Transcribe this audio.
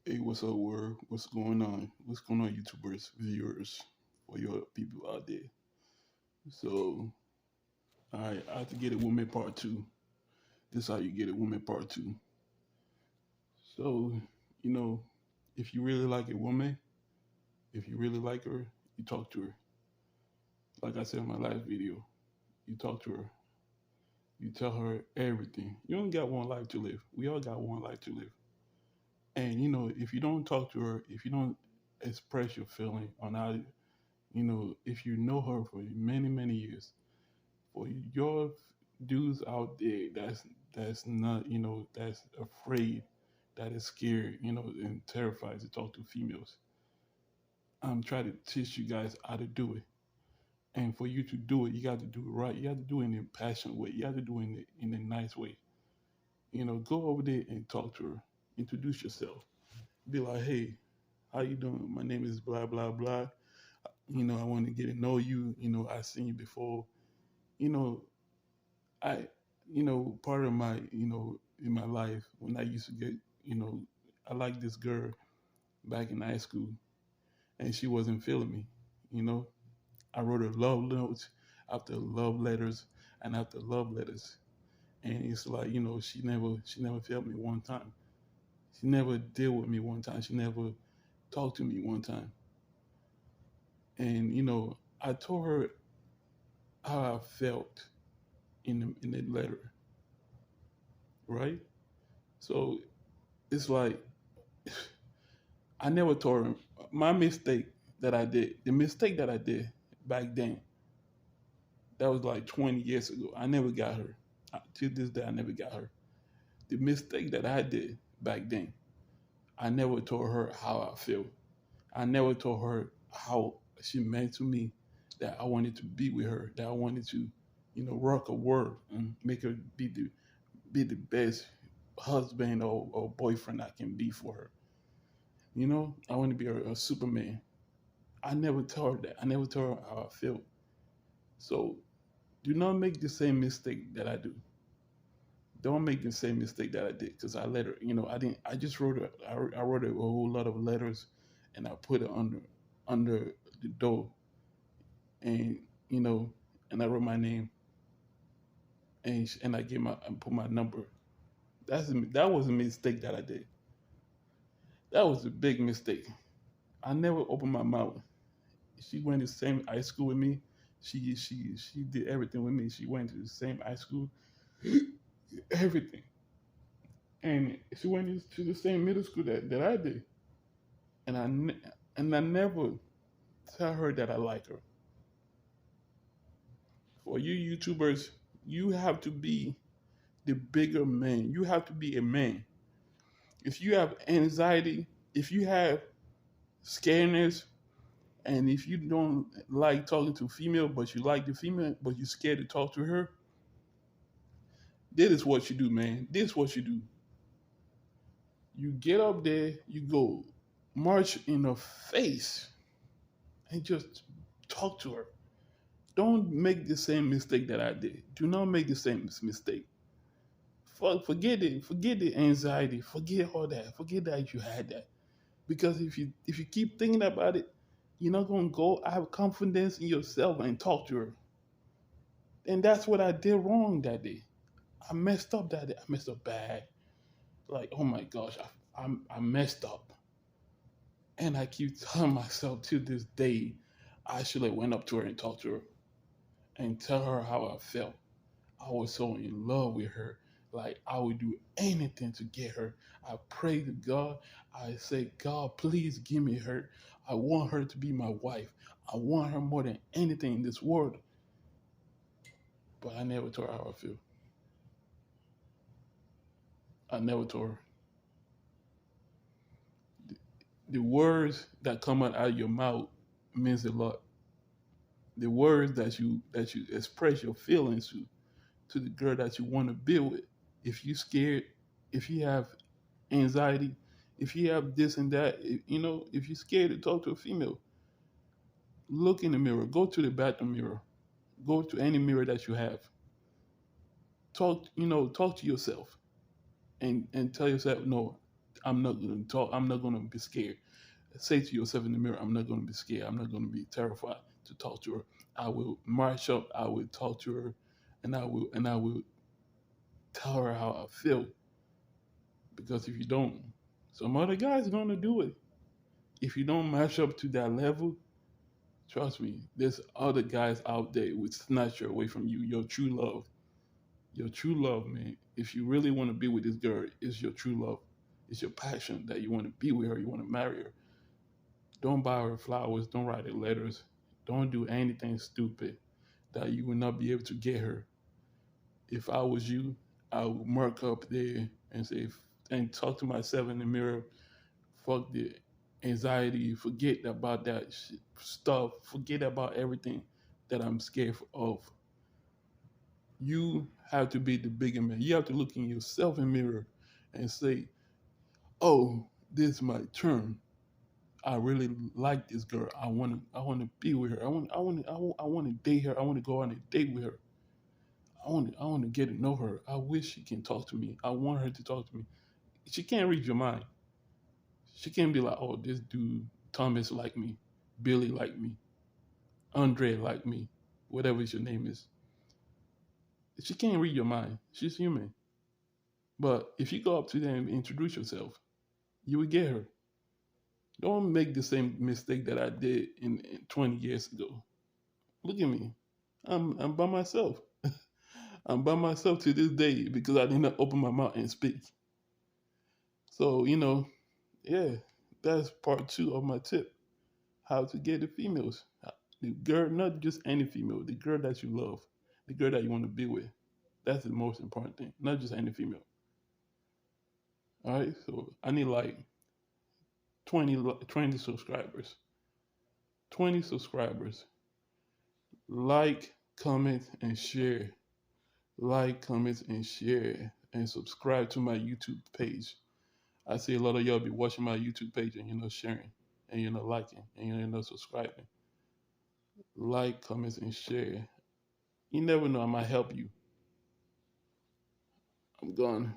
Hey, what's up, world? What's going on? What's going on, YouTubers, viewers, for your people out there? So, I have to get a woman part two. This is how you get a woman part two. So, you know, if you really like a woman, if you really like her, you talk to her. Like I said in my last video, you talk to her. You tell her everything. You only got one life to live. We all got one life to live. And if you don't talk to her, if you don't express your feeling on how, if you know her for many, many years, for your dudes out there that's not, that's afraid, that is scared, and terrified to talk to females, I'm trying to teach you guys how to do it. And for you to do it, you got to do it right. You have to do it in a passionate way. You have to do it in a nice way. Go over there and talk to her. Introduce yourself. Be like, hey, how you doing? My name is blah blah blah. I want to get to know you. I've seen you before. You know, I, part of my, in my life when I used to get, you know, I liked this girl back in high school, and she wasn't feeling me. You know, I wrote her love notes after love letters and after love letters, and it's like, she never felt me one time. She never dealt with me one time. She never talked to me one time. And I told her how I felt in the letter, right? So it's like I never told her my mistake that I did. The mistake that I did back then, that was like 20 years ago. I never got her. To this day, I never got her. The mistake that I did back then, I never told her how I feel. I never told her how she meant to me, that I wanted to be with her, that I wanted to, rock a world and make her be the best husband or boyfriend I can be for her. I want to be a Superman. I never told her that. I never told her how I feel. So do not make the same mistake that I do. Don't make the same mistake that I did because I let her. I didn't. I just wrote her. I wrote her a whole lot of letters, and I put it under the door, and you know, and I wrote my name, and I put my number. That was a mistake that I did. That was a big mistake. I never opened my mouth. She went to the same high school with me. She did everything with me. She went to the same high school, everything, and she went to the same middle school that I did. And I never tell her that I like her. For you YouTubers, you have to be the bigger man. You have to be a man. If you have anxiety, if you have scaredness, and if you don't like talking to female, but you like the female, but you're scared to talk to her, this is what you do, man. This is what you do. You get up there, you go march in her face and just talk to her. Don't make the same mistake that I did. Do not make the same mistake. Forget it. Forget the anxiety. Forget all that. Forget that you had that. Because if you keep thinking about it, you're not gonna go have confidence in yourself and talk to her. And that's what I did wrong that day. I messed up that day. I messed up bad. Like, oh my gosh, I messed up. And I keep telling myself to this day, I should have went up to her and talked to her and tell her how I felt. I was so in love with her. Like I would do anything to get her. I pray to God. I say, God, please give me her. I want her to be my wife. I want her more than anything in this world. But I never told her how I feel. I never told her. The words that come out of your mouth means a lot. The words that you express your feelings to the girl that you want to be with. If you scared, if you have anxiety, if you have this and that, if you're scared to talk to a female, look in the mirror, go to the bathroom mirror, go to any mirror that you have. Talk to yourself and tell yourself, no, I'm not gonna talk. I'm not gonna be scared. Say to yourself in the mirror, I'm not gonna be scared. I'm not gonna be terrified to talk to her. I will march up. I will talk to her, and I will tell her how I feel. Because if you don't, some other guy's gonna do it. If you don't match up to that level, trust me, there's other guys out there who would snatch her away from you. Your true love, man. If you really want to be with this girl, it's your true love. It's your passion that you want to be with her. You want to marry her. Don't buy her flowers. Don't write her letters. Don't do anything stupid that you will not be able to get her. If I was you, I would mark up there and say, and talk to myself in the mirror. Fuck the anxiety. Forget about that stuff. Forget about everything that I'm scared of. You have to be the bigger man. You have to look in yourself in the mirror and say, "Oh, this is my turn. I really like this girl. I want to be with her. I want to date her. I want to go on a date with her. I want to get to know her. I wish she can talk to me. I want her to talk to me. She can't read your mind. She can't be like, oh, this dude Thomas like me, Billy like me, Andre like me, whatever your name is. She can't read your mind. She's human. But if you go up to them and introduce yourself, you will get her. Don't make the same mistake that I did in 20 years ago. Look at me. I'm by myself. I'm by myself to this day because I did not open my mouth and speak. So, yeah, that's part two of my tip. How to get the females. The girl, not just any female, the girl that you love, the girl that you want to be with. That's the most important thing. Not just any female. All right. So I need like 20 subscribers. 20 subscribers. Like, comment, and share. Like, comment, and share. And subscribe to my YouTube page. I see a lot of y'all be watching my YouTube page and you're not sharing. And you're not liking. And you're not subscribing. Like, comment, and share. You never know, I might help you. I'm gone.